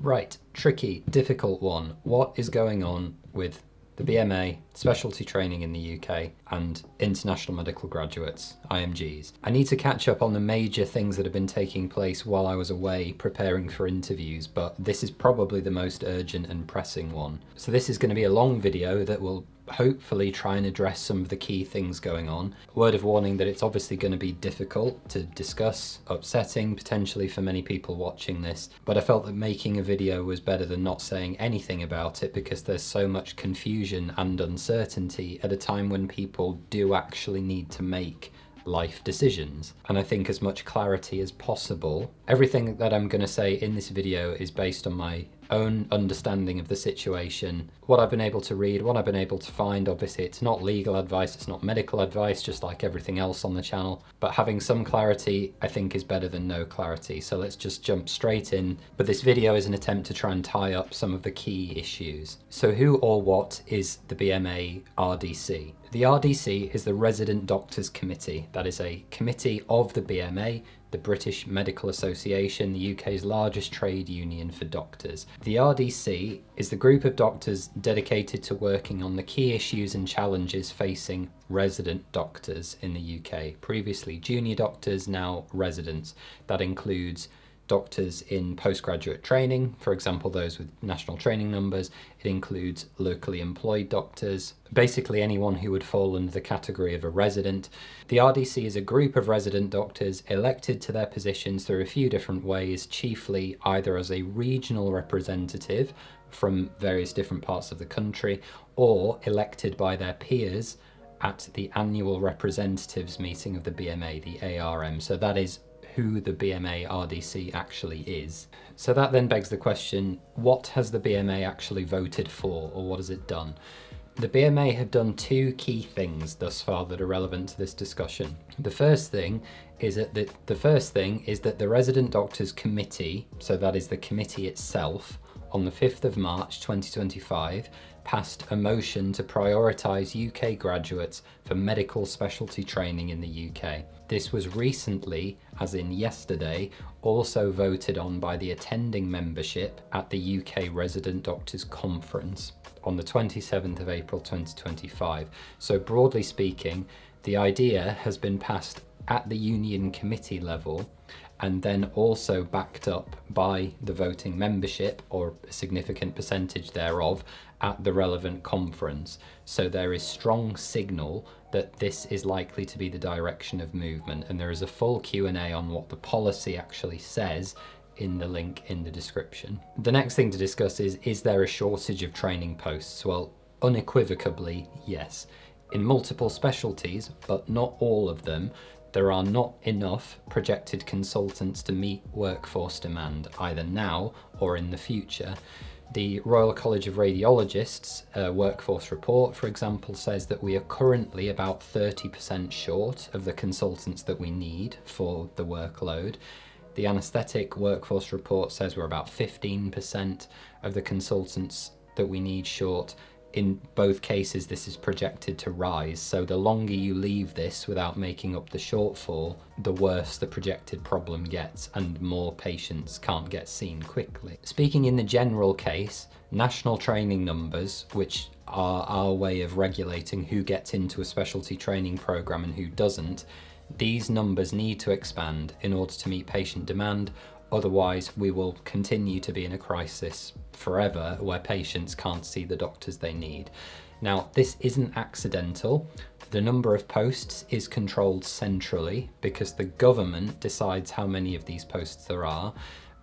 Right, tricky, difficult one. What is going on with the BMA specialty training in the UK and international medical graduates, IMGs? I need to catch up on the major things that have been taking place while I was away preparing for interviews, but this is probably the most urgent and pressing one. So this is going to be a long video that will hopefully try and address some of the key things going on. Word of warning that it's obviously going to be difficult to discuss, upsetting potentially for many people watching this, but I felt that making a video was better than not saying anything about it because there's so much confusion and uncertainty at a time when people do actually need to make life decisions. And I think as much clarity as possible. Everything that I'm going to say in this video is based on my own understanding of the situation, what I've been able to read, what I've been able to find. Obviously it's not legal advice, it's not medical advice, just like everything else on the channel, but having some clarity I think is better than no clarity. So let's just jump straight in. But this video is an attempt to try and tie up some of the key issues. So who or what is the BMA RDC? The RDC is the Resident Doctors Committee. That is a committee of the BMA, the British Medical Association, the UK's largest trade union for doctors. The RDC is the group of doctors dedicated to working on the key issues and challenges facing resident doctors in the UK. Previously junior doctors, now residents. That includes doctors in postgraduate training, for example those with national training numbers. It includes locally employed doctors, basically anyone who would fall under the category of a resident. The RDC is a group of resident doctors elected to their positions through a few different ways, chiefly either as a regional representative from various different parts of the country or elected by their peers at the annual representatives meeting of the BMA, the ARM. So that is who the BMA RDC actually is. So that then begs the question, what has the BMA actually voted for, or what has it done? The BMA have done two key things thus far that are relevant to this discussion. The first thing is that the Resident Doctors Committee, so that is the committee itself, on the 5th of March 2025, passed a motion to prioritise UK graduates for medical specialty training in the UK. This was recently, as in yesterday, also voted on by the attending membership at the UK Resident Doctors Conference on the 27th of April 2025. So broadly speaking, the idea has been passed at the union committee level and then also backed up by the voting membership, or a significant percentage thereof, at the relevant conference. So there is strong signal that this is likely to be the direction of movement, and there is a full Q&A on what the policy actually says in the link in the description. The next thing to discuss is there a shortage of training posts? Well, unequivocally, yes. In multiple specialties, but not all of them, there are not enough projected consultants to meet workforce demand, either now or in the future. The Royal College of Radiologists workforce report, for example, says that we are currently about 30% short of the consultants that we need for the workload. The anaesthetic workforce report says we're about 15% of the consultants that we need short. In both cases, this is projected to rise, so the longer you leave this without making up the shortfall, the worse the projected problem gets and more patients can't get seen quickly. Speaking in the general case, national training numbers, which are our way of regulating who gets into a specialty training programme and who doesn't, these numbers need to expand in order to meet patient demand. Otherwise, we will continue to be in a crisis forever where patients can't see the doctors they need. Now, this isn't accidental. The number of posts is controlled centrally because the government decides how many of these posts there are,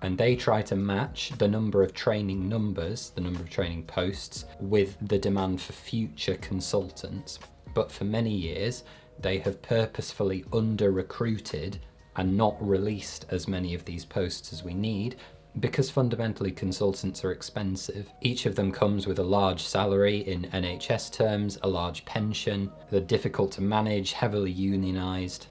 and they try to match the number of training numbers, the number of training posts, with the demand for future consultants. But for many years, they have purposefully under-recruited and not released as many of these posts as we need, because fundamentally consultants are expensive. Each of them comes with a large salary in NHS terms, a large pension. They're difficult to manage, heavily unionised.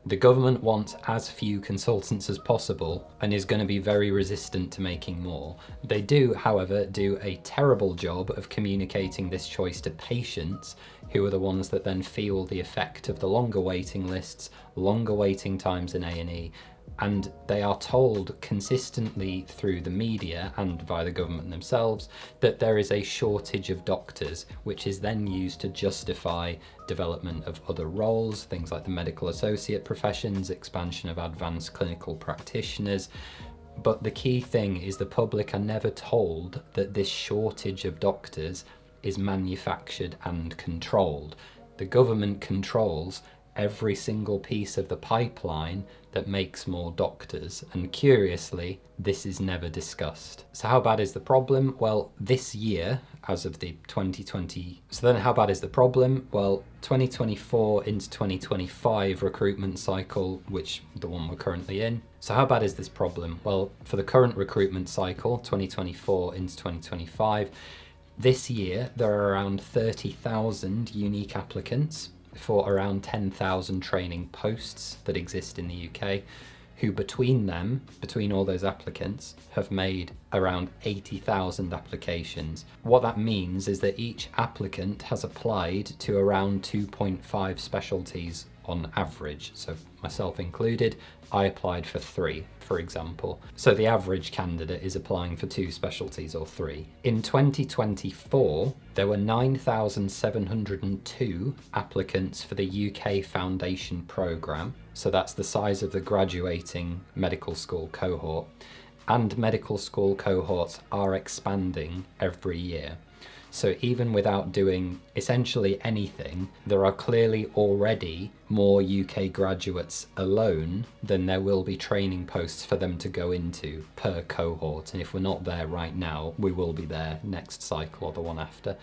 The government wants as few consultants as possible and is going to be very resistant to making more. They do, however, do a terrible job of communicating this choice to patients, who are the ones that then feel the effect of the longer waiting lists, longer waiting times in A&E, And they are told consistently through the media and via the government themselves that there is a shortage of doctors, which is then used to justify development of other roles, things like the medical associate professions, expansion of advanced clinical practitioners. But the key thing is the public are never told that this shortage of doctors is manufactured and controlled. The government controls every single piece of the pipeline that makes more doctors, and curiously, this is never discussed. So how bad is the problem? Well, this year, as of the 2020... So then how bad is the problem? Well, 2024 into 2025 recruitment cycle, which the one we're currently in. So how bad is this problem? Well, for the current recruitment cycle, 2024 into 2025, this year there are around 30,000 unique applicants for around 10,000 training posts that exist in the UK, who between all those applicants, have made around 80,000 applications. What that means is that each applicant has applied to around 2.5 specialties on average. So myself included, I applied for 3, for example. So the average candidate is applying for 2 specialties or 3. In 2024, there were 9,702 applicants for the UK Foundation Programme. So that's the size of the graduating medical school cohort. And medical school cohorts are expanding every year. So even without doing essentially anything, there are clearly already more UK graduates alone than there will be training posts for them to go into per cohort. And if we're not there right now, we will be there next cycle or the one after.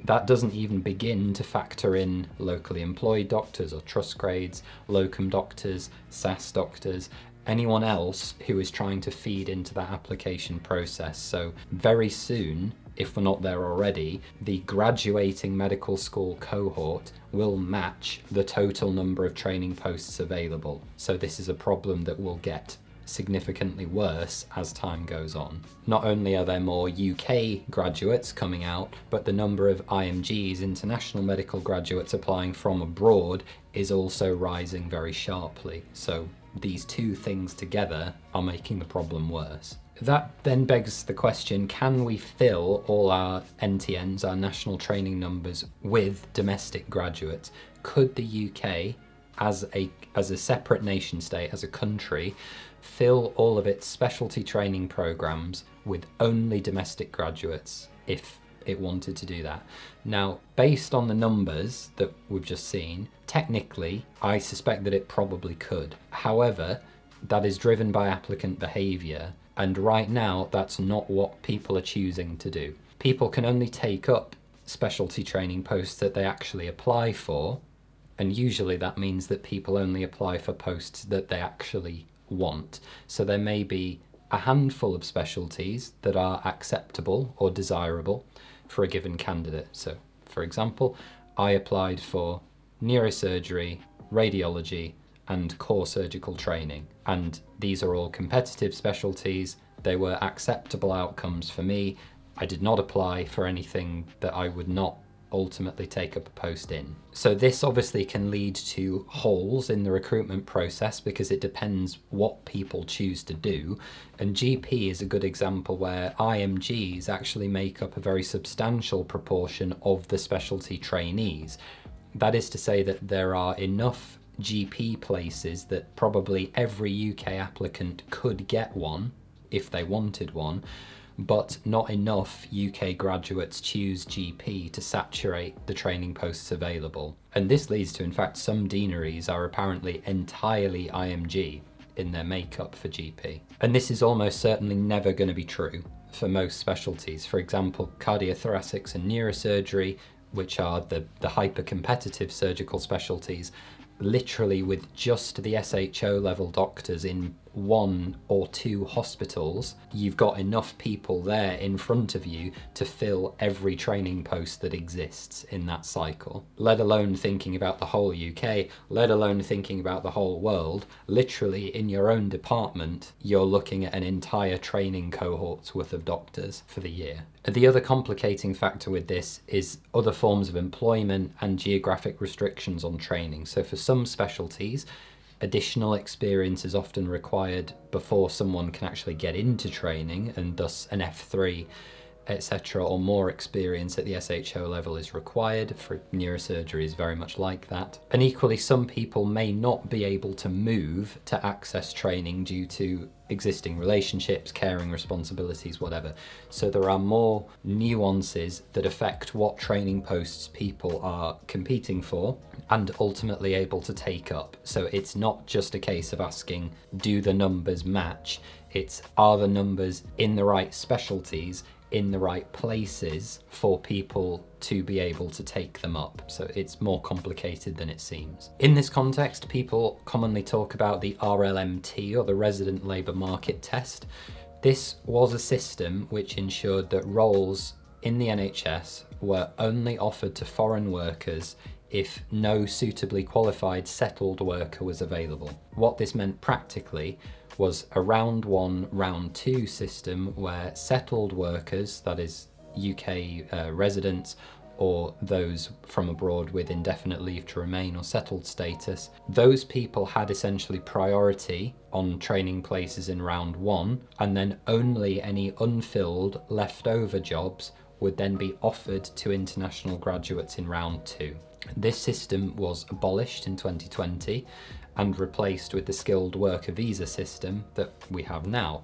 That doesn't even begin to factor in locally employed doctors or trust grades, locum doctors, SAS doctors, anyone else who is trying to feed into that application process. So very soon, if we're not there already, the graduating medical school cohort will match the total number of training posts available. So this is a problem that will get significantly worse as time goes on. Not only are there more UK graduates coming out, but the number of IMGs, international medical graduates applying from abroad, is also rising very sharply. So these two things together are making the problem worse. That then begs the question, can we fill all our NTNs, our national training numbers, with domestic graduates? Could the UK, as a separate nation state, as a country, fill all of its specialty training programs with only domestic graduates if it wanted to do that? Now, based on the numbers that we've just seen, technically, I suspect that it probably could. However, that is driven by applicant behaviour, and right now, that's not what people are choosing to do. People can only take up specialty training posts that they actually apply for, and usually that means that people only apply for posts that they actually want. So there may be a handful of specialties that are acceptable or desirable for a given candidate. So, for example, I applied for neurosurgery, radiology, and core surgical training. And these are all competitive specialties. They were acceptable outcomes for me. I did not apply for anything that I would not ultimately take up a post in. So this obviously can lead to holes in the recruitment process because it depends what people choose to do. And GP is a good example where IMGs actually make up a very substantial proportion of the specialty trainees. That is to say that there are enough GP places that probably every UK applicant could get one if they wanted one, but not enough UK graduates choose GP to saturate the training posts available. And this leads to, in fact, some deaneries are apparently entirely IMG in their makeup for GP. And this is almost certainly never going to be true for most specialties. For example, cardiothoracics and neurosurgery, which are the hyper-competitive surgical specialties, literally with just the SHO level doctors in 1 or 2 hospitals, you've got enough people there in front of you to fill every training post that exists in that cycle. Let alone thinking about the whole UK, let alone thinking about the whole world. Literally in your own department, you're looking at an entire training cohort's worth of doctors for the year. The other complicating factor with this is other forms of employment and geographic restrictions on training. So for some specialties, Additional experience is often required before someone can actually get into training, and thus an F3, etc., or more experience at the SHO level is required. For neurosurgery is very much like that. And equally, some people may not be able to move to access training due to existing relationships, caring responsibilities, whatever. So there are more nuances that affect what training posts people are competing for and ultimately able to take up. So it's not just a case of asking, do the numbers match? It's, are the numbers in the right specialties, in the right places for people to be able to take them up. So it's more complicated than it seems. In this context, people commonly talk about the RLMT, or the Resident Labour Market Test. This was a system which ensured that roles in the NHS were only offered to foreign workers if no suitably qualified settled worker was available. What this meant practically was a round one, round two system where settled workers, that is UK residents, or those from abroad with indefinite leave to remain or settled status, those people had essentially priority on training places in round one, and then only any unfilled leftover jobs would then be offered to international graduates in round two. This system was abolished in 2020 and replaced with the skilled worker visa system that we have now.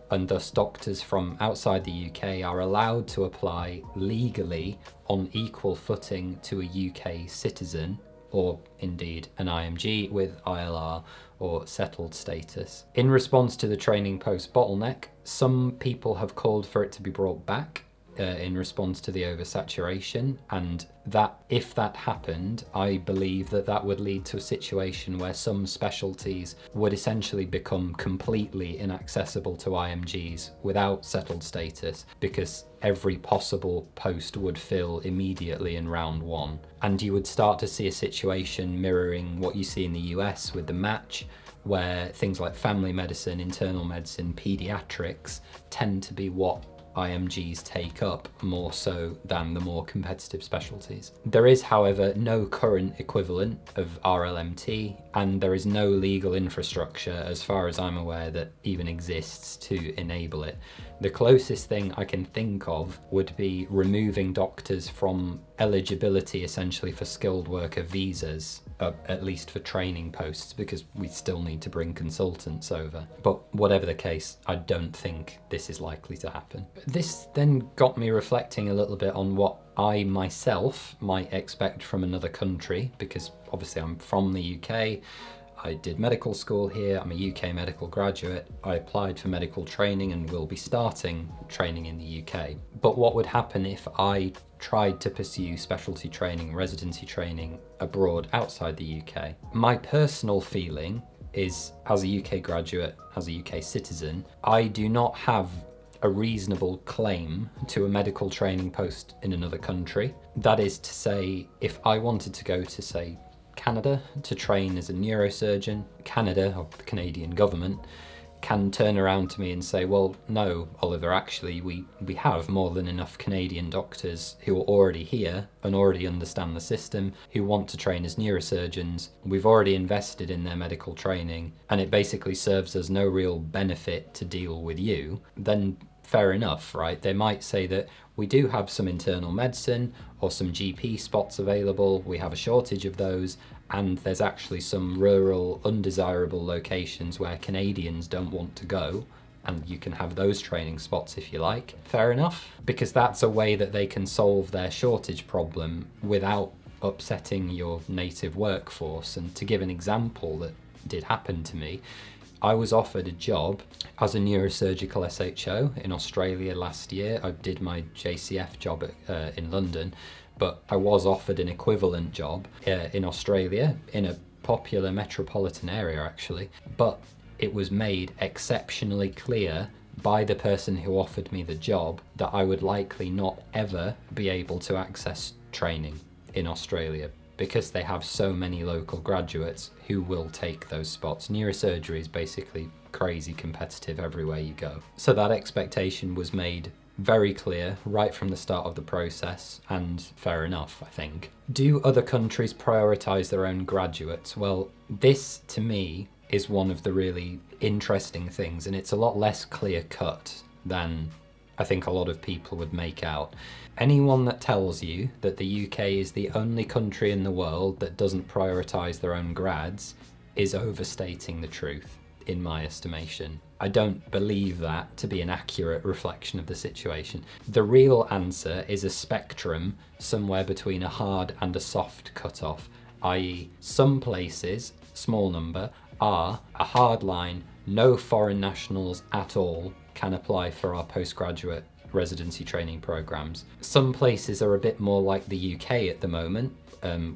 And thus doctors from outside the UK are allowed to apply legally on equal footing to a UK citizen, or indeed an IMG with ILR or settled status. In response to the training post bottleneck, some people have called for it to be brought back in response to the oversaturation, and that if that happened, I believe that that would lead to a situation where some specialties would essentially become completely inaccessible to IMGs without settled status, because every possible post would fill immediately in round one. And you would start to see a situation mirroring what you see in the US with the match, where things like family medicine, internal medicine, pediatrics tend to be what IMGs take up more so than the more competitive specialties. There is, however, no current equivalent of RLMT, and there is no legal infrastructure, as far as I'm aware, that even exists to enable it. The closest thing I can think of would be removing doctors from eligibility essentially for skilled worker visas, at least for training posts, because we still need to bring consultants over. But whatever the case, I don't think this is likely to happen. This then got me reflecting a little bit on what I myself might expect from another country, because obviously I'm from the UK. I did medical school here, I'm a UK medical graduate, I applied for medical training and will be starting training in the UK. But what would happen if I tried to pursue specialty training, residency training abroad outside the UK? My personal feeling is, as a UK graduate, as a UK citizen, I do not have a reasonable claim to a medical training post in another country. That is to say, if I wanted to go to, say, Canada to train as a neurosurgeon, Canada, or the Canadian government, can turn around to me and say, well, no, Oliver, actually, we have more than enough Canadian doctors who are already here and already understand the system, who want to train as neurosurgeons. We've already invested in their medical training, and it basically serves as no real benefit to deal with you. Then fair enough, right? They might say that we do have some internal medicine or some GP spots available, we have a shortage of those, and there's actually some rural, undesirable locations where Canadians don't want to go, and you can have those training spots if you like. Fair enough, because that's a way that they can solve their shortage problem without upsetting your native workforce. And to give an example that did happen to me, I was offered a job as a neurosurgical SHO in Australia last year. I did my JCF job in London, but I was offered an equivalent job in Australia in a popular metropolitan area actually, but it was made exceptionally clear by the person who offered me the job that I would likely not ever be able to access training in Australia, because they have so many local graduates who will take those spots. Neurosurgery is basically crazy competitive everywhere you go. So that expectation was made very clear right from the start of the process, and fair enough, I think. Do other countries prioritise their own graduates? Well, this to me is one of the really interesting things, and it's a lot less clear cut than I think a lot of people would make out. Anyone that tells you that the UK is the only country in the world that doesn't prioritise their own grads is overstating the truth, in my estimation. I don't believe that to be an accurate reflection of the situation. The real answer is a spectrum somewhere between a hard and a soft cutoff, i.e. some places, small number, are a hard line, no foreign nationals at all can apply for our postgraduate residency training programs. Some places are a bit more like the UK at the moment,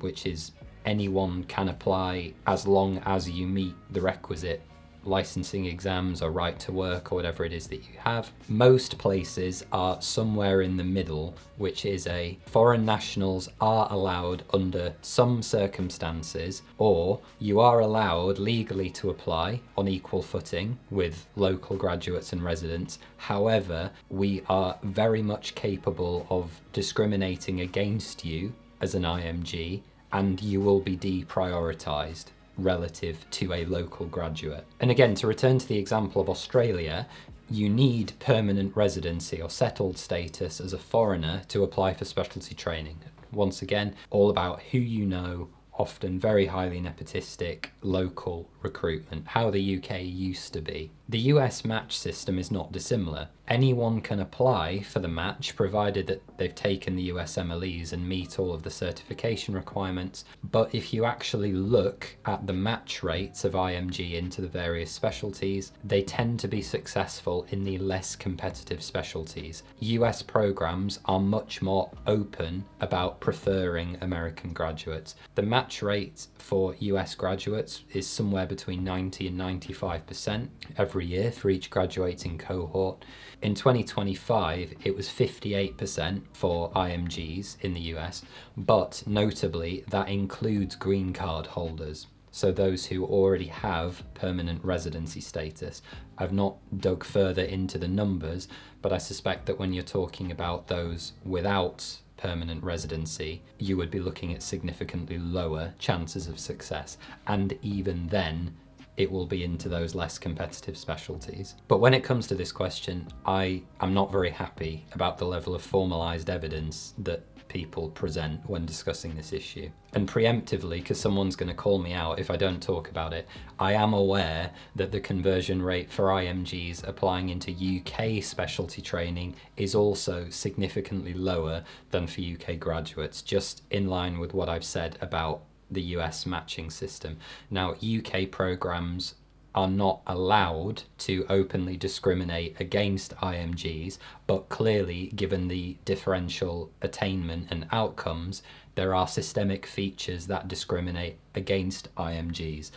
which is anyone can apply as long as you meet the requisite licensing exams or right to work or whatever it is that you have. Most places are somewhere in the middle, which is a foreign nationals are allowed under some circumstances, or you are allowed legally to apply on equal footing with local graduates and residents. However, we are very much capable of discriminating against you as an IMG, and you will be deprioritised relative to a local graduate. And again, to return to the example of Australia, you need permanent residency or settled status as a foreigner to apply for specialty training. Once again, all about who you know, often very highly nepotistic local recruitment, how the UK used to be. The US match system is not dissimilar. Anyone can apply for the match provided that they've taken the US MLEs and meet all of the certification requirements. But if you actually look at the match rates of IMG into the various specialties, they tend to be successful in the less competitive specialties. US programs are much more open about preferring American graduates. The match rate for US graduates is somewhere between 90 and 95% every year for each graduating cohort. In 2025, it was 58% for IMGs in the US, but notably that includes green card holders. So those who already have permanent residency status. I've not dug further into the numbers, but I suspect that when you're talking about those without permanent residency, you would be looking at significantly lower chances of success. And even then, it will be into those less competitive specialties. But when it comes to this question, I am not very happy about the level of formalised evidence that people present when discussing this issue. And preemptively, because someone's going to call me out if I don't talk about it, I am aware that the conversion rate for IMGs applying into UK specialty training is also significantly lower than for UK graduates, just in line with what I've said about the US matching system. Now, UK programs are not allowed to openly discriminate against IMGs, but clearly, given the differential attainment and outcomes, there are systemic features that discriminate against IMGs.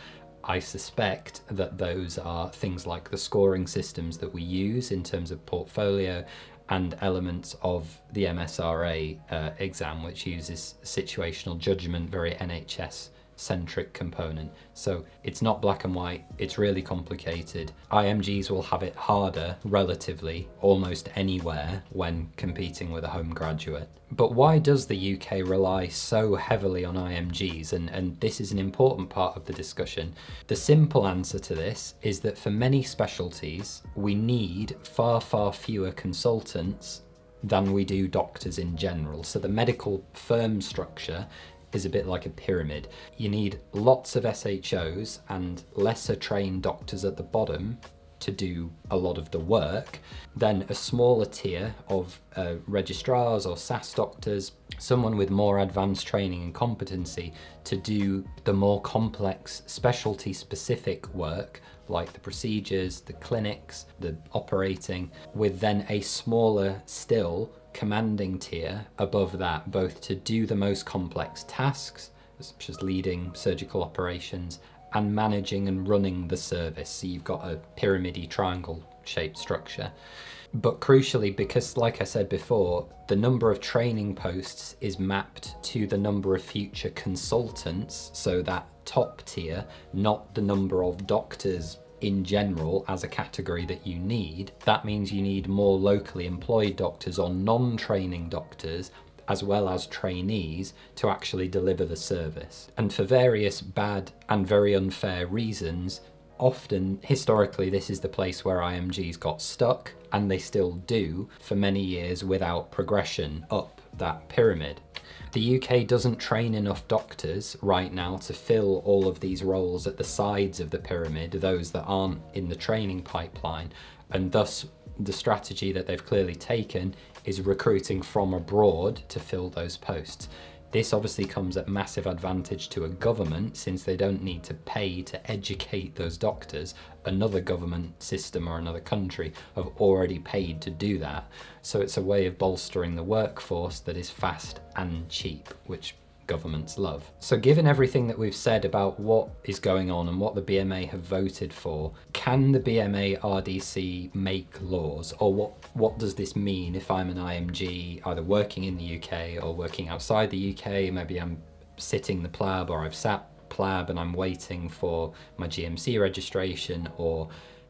I suspect that those are things like the scoring systems that we use in terms of portfolio and elements of the MSRA exam, which uses situational judgment, very NHS-centric component. So it's not black and white, it's really complicated. IMGs will have it harder, relatively, almost anywhere when competing with a home graduate. But why does the UK rely so heavily on IMGs? And this is an important part of the discussion. The simple answer to this is that for many specialties, we need far, far fewer consultants than we do doctors in general. So the medical firm structure is a bit like a pyramid. You need lots of SHOs and lesser trained doctors at the bottom to do a lot of the work, then a smaller tier of registrars or SAS doctors, someone with more advanced training and competency to do the more complex specialty specific work like the procedures, the clinics, the operating, with then a smaller still commanding tier above that, both to do the most complex tasks, such as leading surgical operations, and managing and running the service. So you've got a pyramidal triangle shaped structure. But crucially, because like I said before, the number of training posts is mapped to the number of future consultants, so that top tier, not the number of doctors in general as a category that you need, that means you need more locally employed doctors or non-training doctors as well as trainees to actually deliver the service. And for various bad and very unfair reasons, often historically this is the place where IMGs got stuck, and they still do for many years without progression up that pyramid. The UK doesn't train enough doctors right now to fill all of these roles at the sides of the pyramid, those that aren't in the training pipeline, and thus the strategy that they've clearly taken is recruiting from abroad to fill those posts. This obviously comes at massive advantage to a government, since they don't need to pay to educate those doctors. Another government system or another country have already paid to do that. So it's a way of bolstering the workforce that is fast and cheap, which governments love. So given everything that we've said about what is going on and what the BMA have voted for, can the BMA RDC make laws? Or what does this mean if I'm an IMG either working in the UK or working outside the UK? Maybe I'm sitting the PLAB, or I've sat PLAB and I'm waiting for my GMC registration, or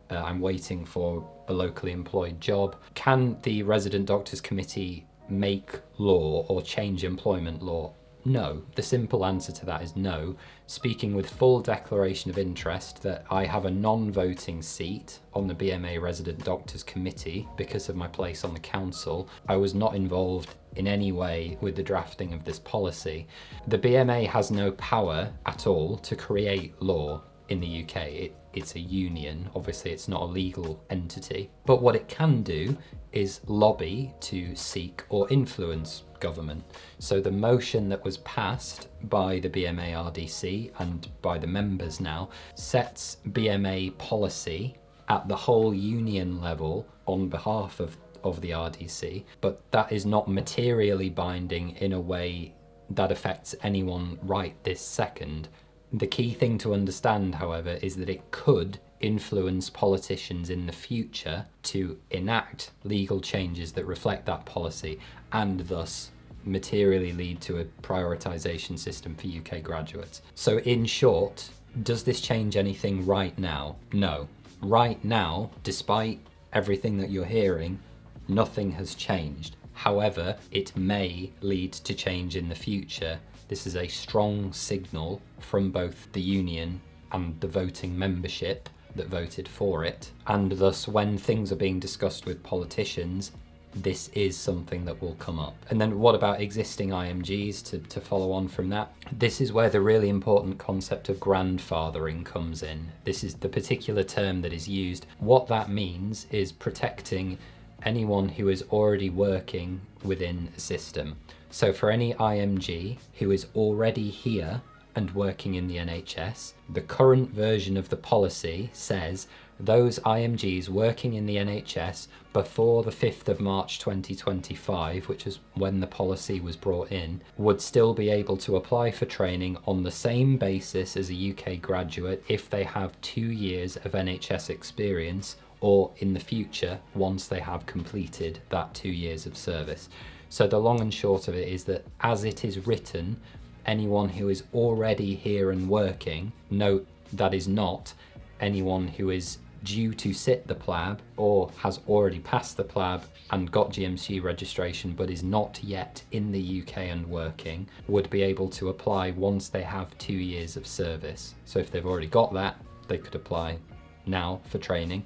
I'm waiting for a locally employed job. Can the Resident Doctors Committee make law or change employment law? No. The simple answer to that is no. Speaking with full declaration of interest that I have a non-voting seat on the BMA Resident Doctors Committee because of my place on the council. I was not involved in any way with the drafting of this policy. The BMA has no power at all to create law in the UK. It's a union. Obviously, it's not a legal entity. But what it can do is lobby to seek or influence government. So the motion that was passed by the BMA RDC and by the members now sets BMA policy at the whole union level on behalf of the RDC, but that is not materially binding in a way that affects anyone right this second. The key thing to understand, however, is that it could influence politicians in the future to enact legal changes that reflect that policy, and thus materially lead to a prioritisation system for UK graduates. So in short, does this change anything right now? No. Right now, despite everything that you're hearing, nothing has changed. However, it may lead to change in the future. This is a strong signal from both the union and the voting membership that voted for it, and thus when things are being discussed with politicians, this is something that will come up. And then what about existing IMGs to follow on from that? This is where the really important concept of grandfathering comes in. This is the particular term that is used. What that means is protecting anyone who is already working within a system. So for any IMG who is already here and working in the NHS, the current version of the policy says those IMGs working in the NHS before the 5th of March 2025, which is when the policy was brought in, would still be able to apply for training on the same basis as a UK graduate if they have 2 years of NHS experience, or in the future, once they have completed that 2 years of service. So the long and short of it is that as it is written, anyone who is already here and working, note that is not anyone who is due to sit the PLAB or has already passed the PLAB and got GMC registration but is not yet in the UK and working, would be able to apply once they have 2 years of service. So if they've already got that, they could apply now for training.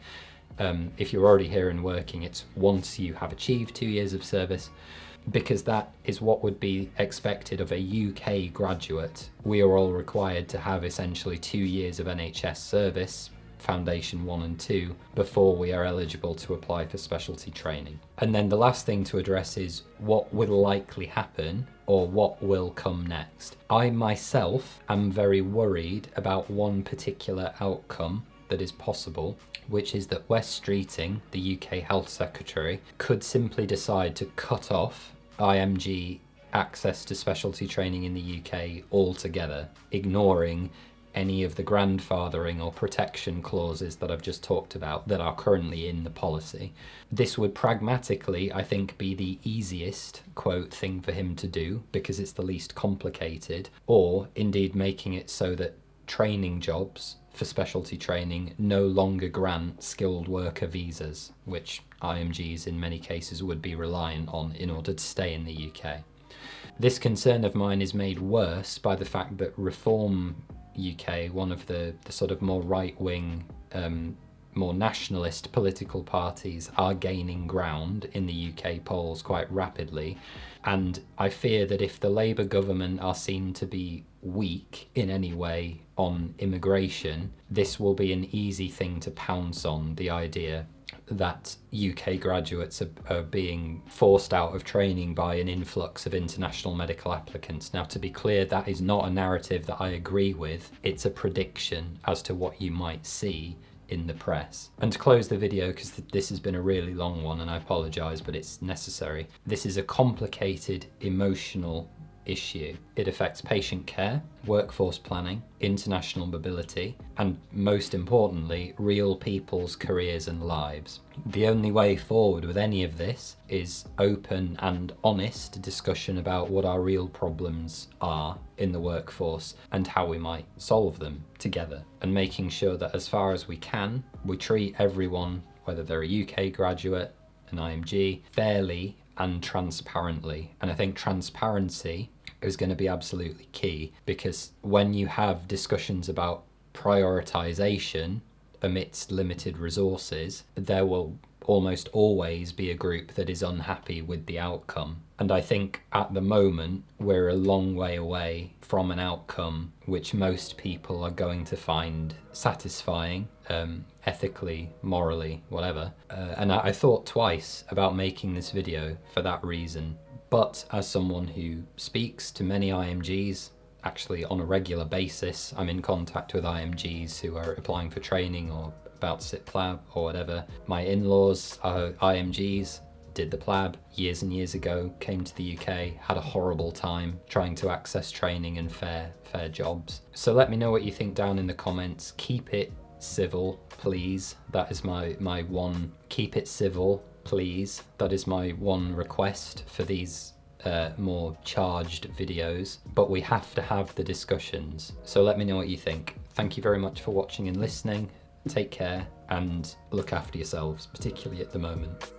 If you're already here and working, it's once you have achieved 2 years of service, because that is what would be expected of a UK graduate. We are all required to have essentially 2 years of NHS service, Foundation 1 and 2, before we are eligible to apply for specialty training. And then the last thing to address is what will likely happen or what will come next. I myself am very worried about one particular outcome that is possible, which is that Wes Streeting, the UK Health Secretary, could simply decide to cut off IMG access to specialty training in the UK altogether, ignoring any of the grandfathering or protection clauses that I've just talked about that are currently in the policy. This would pragmatically, I think, be the easiest, quote, thing for him to do because it's the least complicated, or indeed making it so that training jobs for specialty training no longer grant skilled worker visas, which IMGs in many cases would be reliant on in order to stay in the UK. This concern of mine is made worse by the fact that Reform UK, one of the sort of more right-wing, more nationalist political parties, are gaining ground in the UK polls quite rapidly. And I fear that if the Labour government are seen to be weak in any way on immigration, this will be an easy thing to pounce on, the idea that UK graduates are being forced out of training by an influx of international medical applicants. Now, to be clear, that is not a narrative that I agree with. It's a prediction as to what you might see in the press. And to close the video, because this has been a really long one and I apologise, but it's necessary. This is a complicated emotional issue. It affects patient care, workforce planning, international mobility, and most importantly, real people's careers and lives. The only way forward with any of this is open and honest discussion about what our real problems are in the workforce and how we might solve them together, and making sure that as far as we can, we treat everyone, whether they're a UK graduate, an IMG, fairly and transparently. And I think transparency is going to be absolutely key, because when you have discussions about prioritisation amidst limited resources, there will almost always be a group that is unhappy with the outcome. And I think at the moment we're a long way away from an outcome which most people are going to find satisfying, ethically, morally, whatever. And I thought twice about making this video for that reason. But as someone who speaks to many IMGs, actually on a regular basis, I'm in contact with IMGs who are applying for training or about to sit PLAB or whatever. My in-laws are IMGs, did the PLAB years and years ago, came to the UK, had a horrible time trying to access training and fair jobs. So let me know what you think down in the comments. Keep it civil, please. That is my one. Keep it civil, please. That is my one request for these more charged videos. But we have to have the discussions. So let me know what you think. Thank you very much for watching and listening. Take care and look after yourselves, particularly at the moment.